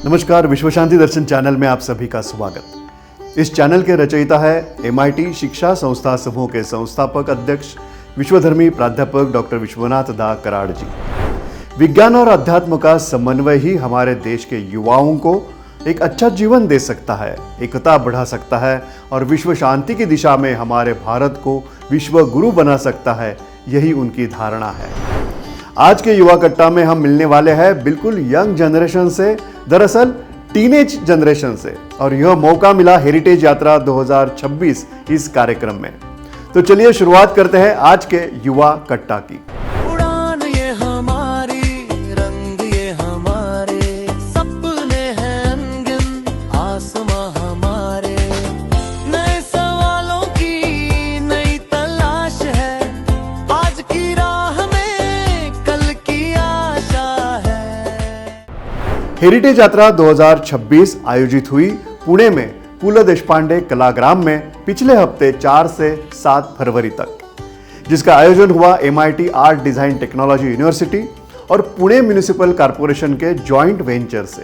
नमस्कार, विश्व शांति दर्शन चैनल में आप सभी का स्वागत। इस चैनल के रचयिता है MIT शिक्षा संस्था समूह के संस्थापक अध्यक्ष विश्वधर्मी प्राध्यापक डॉक्टर विश्वनाथ दा कराड़ जी। विज्ञान और अध्यात्म का समन्वय ही हमारे देश के युवाओं को एक अच्छा जीवन दे सकता है, एकता बढ़ा सकता है और विश्व शांति की दिशा में हमारे भारत को विश्व गुरु बना सकता है, यही उनकी धारणा है। आज के युवा कट्टा में हम मिलने वाले हैं बिल्कुल यंग जनरेशन से, दरअसल टीनेज जनरेशन से, और यह मौका मिला हेरिटेज यात्रा 2026 इस कार्यक्रम में। तो चलिए शुरुआत करते हैं आज के युवा कट्टा की। उड़ान ये हमारी, रंग ये हमारे, सपने हैं अनगिन, आसमां हमारे, नए सवालों की नई तलाश है, आज की राह में कल की आशा है। हेरिटेज यात्रा 2026 आयोजित हुई पुणे में पु ल देशपांडे कलाग्राम में पिछले हफ्ते 4 से 7 फरवरी तक, जिसका आयोजन हुआ MIT art design technology university और पुणे म्युनिसिपल कॉरपोरेशन के जॉइंट वेंचर से।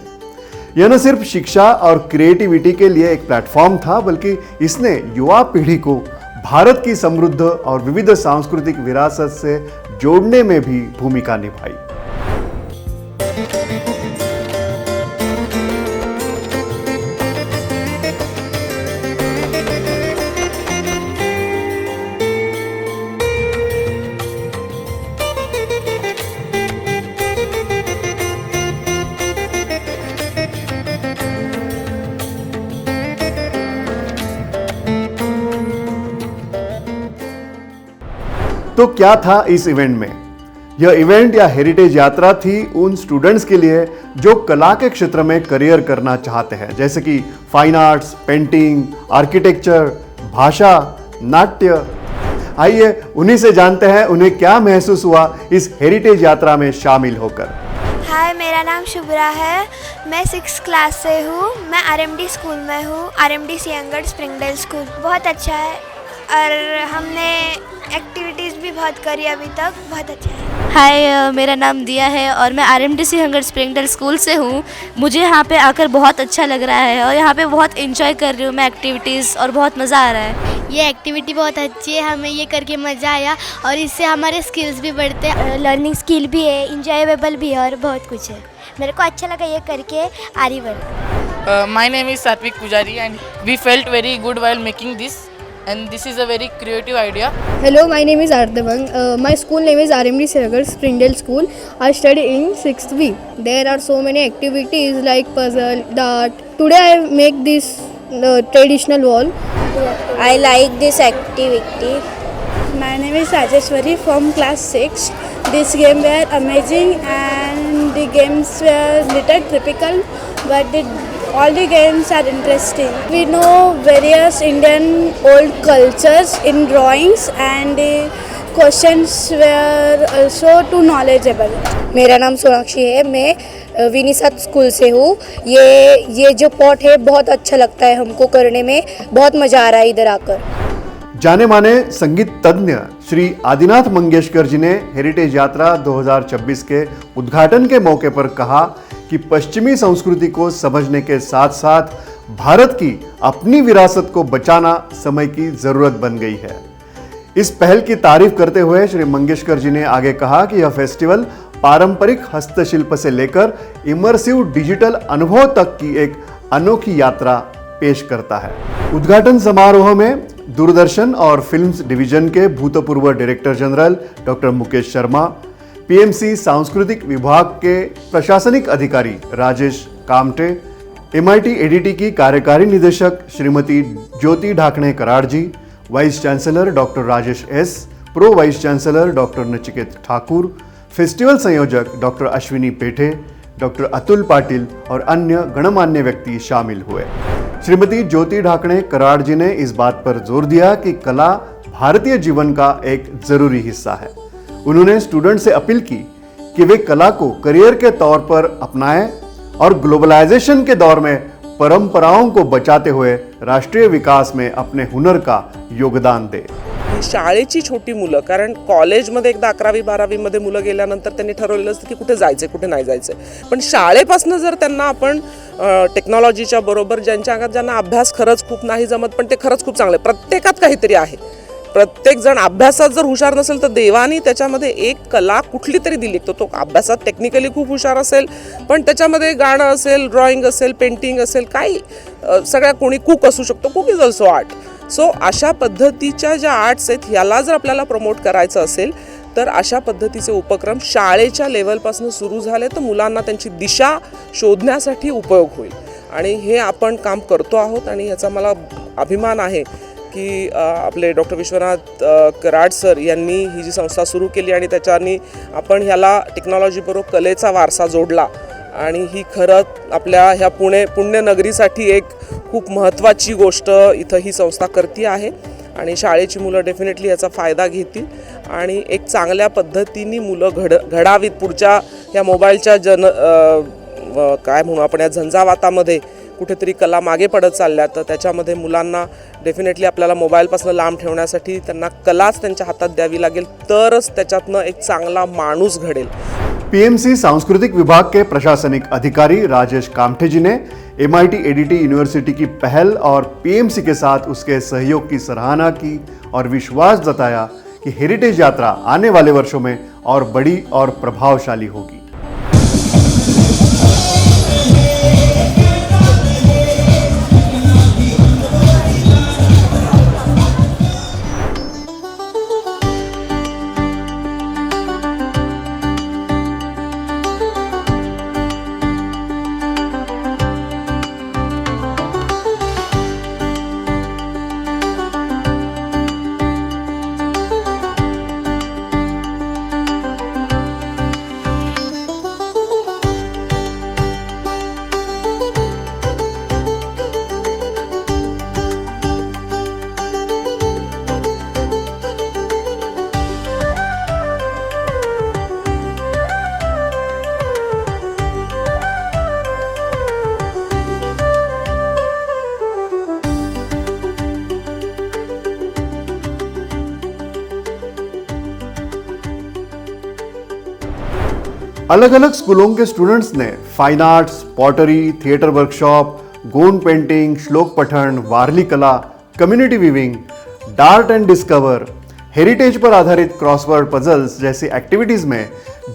यह न सिर्फ शिक्षा और क्रिएटिविटी के लिए एक प्लेटफॉर्म था, बल्कि इसने युवा पीढ़ी को भारत की समृद्ध और विविध सांस्कृतिक विरासत से जोड़ने में भी भूमिका निभाई। तो क्या था इस इवेंट में? यह इवेंट या हेरिटेज यात्रा थी उन स्टूडेंट्स के लिए जो कला के क्षेत्र में करियर करना चाहते हैं, जैसे कि फाइन आर्ट्स, पेंटिंग, आर्किटेक्चर, भाषा, नाट्य। आइए उन्हीं से जानते हैं उन्हें क्या महसूस हुआ इस हेरिटेज यात्रा में शामिल होकर। हाय, मेरा नाम शुभ्रा है। मैं 6th क्लास से हूँ। मैं RMD स्कूल में हूँ, RMD सिंहगढ़ स्प्रिंगडेल स्कूल। बहुत अच्छा है और हमने एक्टिविटीज़ भी बहुत करी अभी तक, बहुत अच्छा है। हाय, मेरा नाम दिया है और मैं RMD सिंहगढ़ स्प्रिंगडेल स्कूल से हूँ। मुझे यहाँ पे आकर बहुत अच्छा लग रहा है और यहाँ पे बहुत एंजॉय कर रही हूँ मैं एक्टिविटीज़, और बहुत मज़ा आ रहा है। ये एक्टिविटी बहुत अच्छी है, हमें ये करके मज़ा आया और इससे हमारे स्किल्स भी बढ़ते हैं। लर्निंग स्किल भी है, इंजॉयबल भी है और बहुत कुछ है। मेरे को अच्छा लगा ये करके aari work. My name is Satvik Pujari and we felt very good while making this, and this is a very creative idea. Hello, my name is Ardhavang. My school name is RMD Sinhagad Springdale School. I study in 6th B. There are so many activities like puzzle, dart. Today I make this traditional wall. I like this activity. My name is Rajeshwari from class 6. This game were amazing and the games were little typical, but all the games are interesting. We know various Indian old cultures in drawings and the questions were also too knowledgeable. मेरा नाम सोनाक्षी है। मैं विनिसत school से हूँ। ये जो pot है बहुत अच्छा लगता है हमको करने में, बहुत मज़ा आ रहा है इधर आकर। जाने माने संगीत तज्ञ श्री आदिनाथ मंगेशकर जी ने हेरिटेज यात्रा 2026 के उद्घाटन के मौके पर कहा कि पश्चिमी संस्कृति को समझने के साथ साथ भारत की अपनी विरासत को बचाना समय की जरूरत बन गई है। इस पहल की तारीफ करते हुए श्री मंगेशकर जी ने आगे कहा कि यह फेस्टिवल पारंपरिक हस्तशिल्प से लेकर इमर्सिव डिजिटल अनुभव तक की एक अनोखी यात्रा पेश करता है। उद्घाटन समारोह में दूरदर्शन और फिल्म्स डिवीजन के भूतपूर्व director general doctor Mukesh Sharma, PMC सांस्कृतिक विभाग के प्रशासनिक अधिकारी राजेश कामटे, MIT ADT की कार्यकारी निदेशक Shrimati Jyoti Dhakne Karad ji, vice chancellor doctor Rajesh S, pro vice chancellor doctor Nachiket Thakur, festival संयोजक डॉक्टर अश्विनी पेठे, डॉक्टर अतुल पाटिल और अन्य गणमान्य व्यक्ति शामिल हुए। श्रीमती ज्योति ढाकणे कराड़ जी ने इस बात पर जोर दिया कि कला भारतीय जीवन का एक जरूरी हिस्सा है। उन्होंने स्टूडेंट से अपील की कि वे कला को करियर के तौर पर अपनाएं और ग्लोबलाइजेशन के दौर में परंपराओं को बचाते हुए राष्ट्रीय विकास में अपने हुनर का योगदान दें। शाळेची छोटी मुलं, कारण कॉलेजमध्ये एकदा 11वी-12वीमध्ये मुलं गेल्यानंतर त्यांनी ठरवलेलं असतं की कुठे जायचं कुठे नाही जायचं, पण शाळेपासून जर त्यांना आपण टेक्नॉलॉजीच्या बरोबर ज्यांच्या अंगात ज्यांना अभ्यास खरंच खूप नाही जमत पण ते खरंच खूप चांगले, प्रत्येकात काहीतरी आहे, प्रत्येकजण अभ्यासात जर हुशार नसेल तर देवानी त्याच्यामध्ये एक कला कुठली तरी दिली, तो अभ्यासात टेक्निकली खूप हुशार असेल पण त्याच्यामध्ये गाणं असेल, ड्रॉइंग असेल, पेंटिंग असेल, काही सगळ्या, कोणी कुक असू शकतो, कुक इज ऑल्सो आर्ट. सो अशा पद्धतीच्या ज्या आर्ट्स आहेत ह्याला जर आपल्याला प्रमोट करायचं असेल तर अशा पद्धतीचे उपक्रम शाळेच्या लेवलपासून सुरू झाले तर मुलांना त्यांची दिशा शोधण्यासाठी उपयोग होईल आणि हे आपण काम करतो आहोत आणि ह्याचा मला अभिमान आहे की आपले डॉक्टर विश्वनाथ कराड सर यांनी ही जी संस्था सुरू केली आणि त्याच्यानी आपण ह्याला टेक्नॉलॉजीबरोबर कलेचा वारसा जोडला आणि ही खरंच आपल्या ह्या पुण्यनगरीसाठी एक खूप महत्त्वाची गोष्ट इथं ही संस्था करते आहे आणि शाळेची मुलं डेफिनेटली याचा फायदा घेतील आणि एक चांगल्या पद्धतीने मुलं घडावीत. पुढच्या ह्या मोबाईलच्या काय म्हणू आपण या झंझावातामध्ये कुठेतरी कला मागे पडत चालल्या तर त्याच्यामध्ये मुलांना डेफिनेटली आपल्याला मोबाईलपासून लांब ठेवण्यासाठी त्यांना कलाच त्यांच्या हातात द्यावी लागेल, तरच त्याच्यातनं एक चांगला माणूस घडेल. पीएमसी सांस्कृतिक विभाग के प्रशासनिक अधिकारी राजेश कामठे जी ने MIT ADT यूनिवर्सिटी की पहल और पीएमसी के साथ उसके सहयोग की सराहना की और विश्वास जताया कि हेरिटेज यात्रा आने वाले वर्षों में और बड़ी और प्रभावशाली होगी. अलग अलग स्कूलों के स्टूडेंट्स ने fine arts, pottery, theatre workshop, Gond painting, श्लोक पठण, वारली कला, community weaving, dart and discover, heritage पर आधारित क्रॉसवर्ड पजल्स जैसी एक्टिविटीज में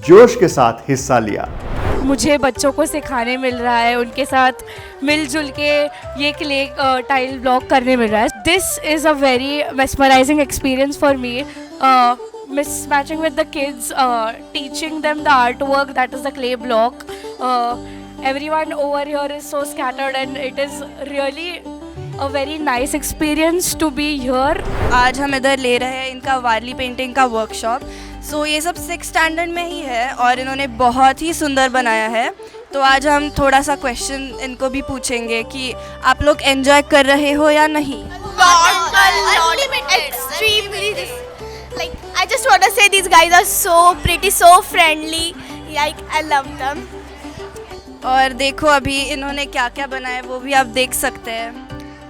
जोश के साथ हिस्सा लिया. मुझे बच्चों को सिखाने मिल रहा है, उनके साथ मिलजुल के ये क्ले टाइल ब्लॉक करने मिल रहा है. This is a very mesmerising experience for me. Mismatching with the kids, teaching them the artwork that is the clay block. Everyone over here is so scattered and it is really a very nice experience to be here. आज हम इधर ले रहे हैं इनका वारली painting का workshop. सो ये सब 6th स्टैंडर्ड में ही है और इन्होंने बहुत ही सुंदर बनाया है. तो आज हम थोड़ा सा क्वेश्चन इनको भी पूछेंगे कि आप लोग एंजॉय कर रहे हो या नहीं. Extremely. Like, I just want to say these guys are so pretty, so friendly. Like, I love them. और देखो अभी इन्होंने क्या क्या बनाया है वो भी आप देख सकते हैं.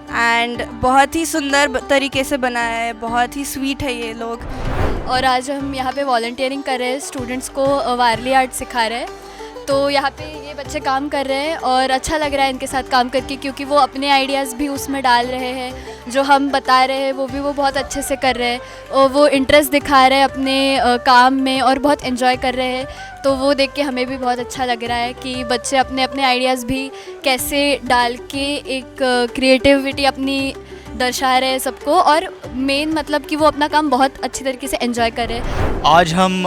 एंड बहुत ही सुंदर तरीके से बनाया है, बहुत ही स्वीट है ये लोग. और आज हम यहाँ पे वॉलंटियरिंग कर रहे हैं, स्टूडेंट्स को वारली आर्ट सिखा रहे हैं. तो यहाँ पे ये बच्चे काम कर रहे हैं और अच्छा लग रहा है इनके साथ काम करके, क्योंकि वो अपने आइडियाज़ भी उसमें डाल रहे हैं. जो हम बता रहे हैं वो बहुत अच्छे से कर रहे हैं और वो इंटरेस्ट दिखा रहे हैं अपने काम में और बहुत एंजॉय कर रहे हैं. तो वो देख के हमें भी बहुत अच्छा लग रहा है कि बच्चे अपने अपने आइडियाज़ भी कैसे डाल के एक क्रिएटिविटी अपनी दर्शा रहे हैं सबको, और मेन मतलब कि वो अपना काम बहुत अच्छी तरीके से एंजॉय कर रहे हैं. आज हम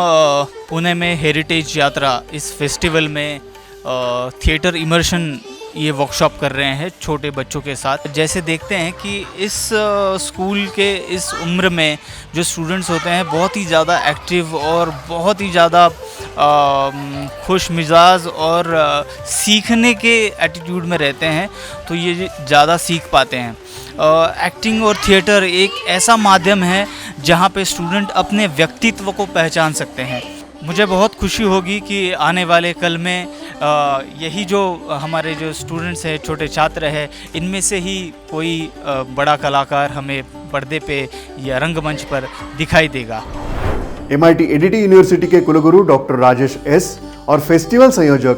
पुणे में हेरिटेज यात्रा इस फेस्टिवल में थिएटर इमर्शन ये वर्कशॉप कर रहे हैं छोटे बच्चों के साथ. जैसे देखते हैं कि इस स्कूल के इस उम्र में जो स्टूडेंट्स होते हैं बहुत ही ज़्यादा एक्टिव और बहुत ही ज़्यादा खुश मिजाज और सीखने के एटीट्यूड में रहते हैं, तो ये ज़्यादा सीख पाते हैं. एक्टिंग और थिएटर एक ऐसा माध्यम है जहाँ पे स्टूडेंट अपने व्यक्तित्व को पहचान सकते हैं. मुझे बहुत खुशी होगी कि आने वाले कल में यही जो हमारे जो स्टूडेंट्स हैं, छोटे छात्र हैं, इनमें से ही कोई बड़ा कलाकार हमें पर्दे पे या रंगमंच पर दिखाई देगा। MIT ADT यूनिवर्सिटी के कुलगुरु डॉक्टर राजेश एस और फेस्टिवल संयोजक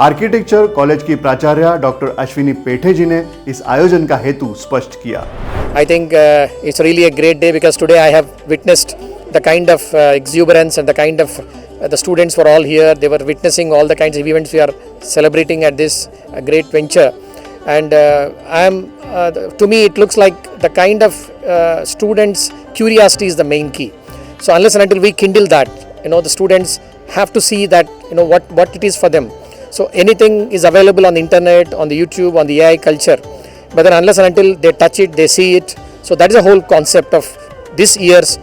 आर्किटेक्चर कॉलेज की प्राचार्य डॉक्टर अश्विनी पेठे जी ने इस आयोजन का हेतु स्पष्ट किया। I think it's really a great day because today I have witnessed the kind of exuberance and the kind of the students were all here. They were witnessing all the kinds of events we are celebrating at this great venture, and to me it looks like the kind of students' curiosity is the main key. So unless and until we kindle that, the students have to see that what it is for them. So anything is available on the internet, on the YouTube, on the AI culture. But then unless and until they touch it, they see it. So that is the whole concept of this year's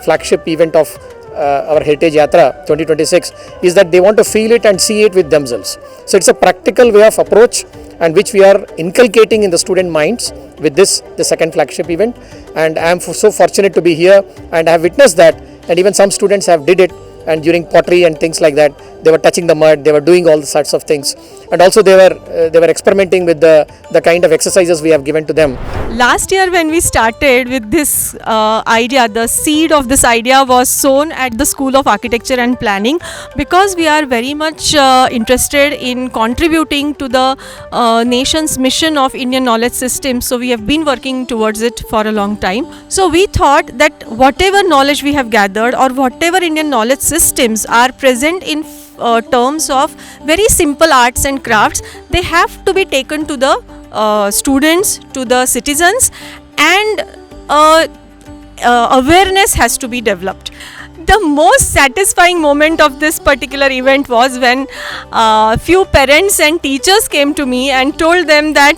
flagship event of our Heritage Yatra 2026, is that they want to feel it and see it with themselves. So it's a practical way of approach, and which we are inculcating in the student minds with the second flagship event. And I am so fortunate to be here, and I have witnessed that, and even some students have did it, and during pottery and things like that, they were touching the mud, they were doing all sorts of things, and also they were experimenting with the kind of exercises we have given to them. Last year when we started with this idea, the seed of this idea was sown at the School of Architecture and Planning, because we are very much interested in contributing to the nation's mission of Indian knowledge system. So we have been working towards it for a long time. So we thought that whatever knowledge we have gathered, or whatever Indian knowledge systems are present in terms of very simple arts and crafts, they have to be taken to the students, to the citizens, and awareness has to be developed. The most satisfying moment of this particular event was when few parents and teachers came to me and told them that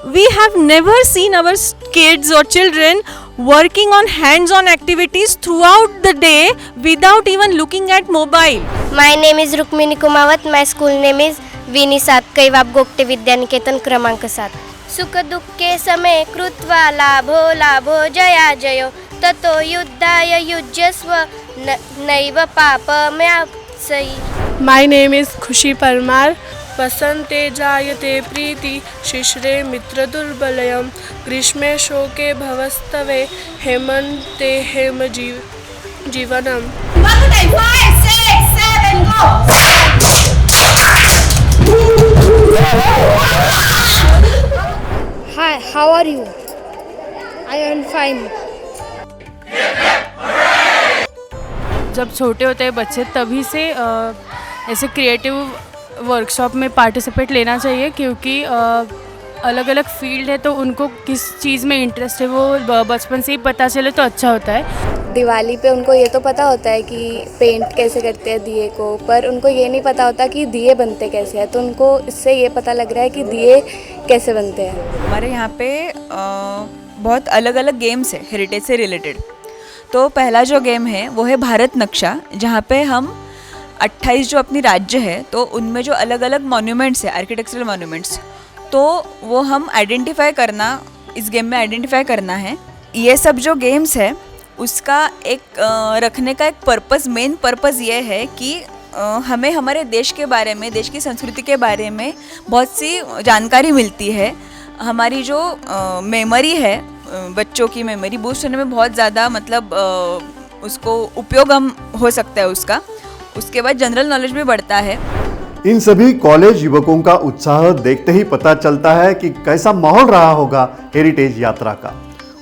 we have never seen our kids or children working on hands-on activities throughout the day without even looking at mobile. My name is Rukmini Kumawat. My school name is Vini Satkaiwab Gokte Vidyaniketan क्रमांक 7. सुख दुःखे समे कृत्वा लाभो लाभो जया जयो ततो युद्धाय युज्यस्व नैव पापमवाप्स्यसि. My name is Khushi Parmar. वसंते जायते प्रीति शिशिरे मित्र दुर्बलयम ग्रीष्मे शोके भवस्तवे हेमंते हेम जीवनम. Hi, how are you? I am fine. जब छोटे होते हैं बच्चे तभी से ऐसे क्रिएटिव वर्कशॉप में पार्टिसिपेट लेना चाहिए, क्योंकि अलग अलग फील्ड है तो उनको किस चीज़ में इंटरेस्ट है वो बचपन से ही पता चले तो अच्छा होता है। दिवाली पे उनको ये तो पता होता है कि पेंट कैसे करते हैं दिए को, पर उनको ये नहीं पता होता कि दिए बनते कैसे हैं, तो उनको इससे ये पता लग रहा है कि दिए कैसे बनते हैं। हमारे यहाँ पे बहुत अलग अलग गेम्स है हेरिटेज से रिलेटेड। तो पहला जो गेम है वो है भारत नक्शा, जहाँ पे हम 28 जो अपनी राज्य है तो उनमें जो अलग अलग मॉन्यूमेंट्स है, आर्किटेक्चरल मॉन्यूमेंट्स, तो वो हम आइडेंटिफाई करना, इस गेम में आइडेंटिफाई करना है। ये सब जो गेम्स है उसका एक रखने का एक पर्पस, मेन पर्पस ये है कि हमें हमारे देश के बारे में, देश की संस्कृति के बारे में बहुत सी जानकारी मिलती है। हमारी जो मेमोरी है, बच्चों की मेमोरी बूस्ट होने में बहुत ज़्यादा मतलब उसको उपयोग हम हो सकता है उसका। उसके बाद जनरल नॉलेज भी बढ़ता है। इन सभी कॉलेज युवकों का उत्साह देखते ही पता चलता है कि कैसा माहौल रहा होगा हेरिटेज यात्रा का।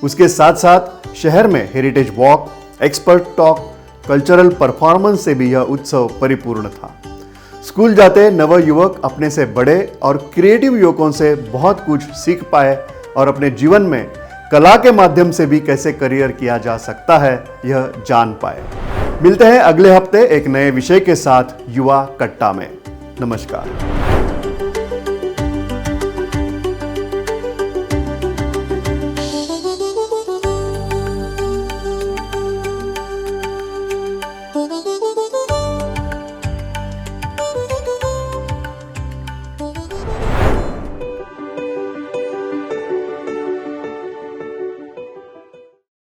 उसके साथ साथ शहर में heritage walk, expert talk, cultural performance से भी यह उत्सव परिपूर्ण था। स्कूल जाते नव युवक अपने से बड़े और क्रिएटिव युवकों से बहुत कुछ सीख पाए और अपने जीवन में कला के माध्यम से भी कैसे करियर किया जा सकता है यह जान पाए। मिलते हैं अगले हफ्ते एक नए विषय के साथ युवा कट्टा में। नमस्कार।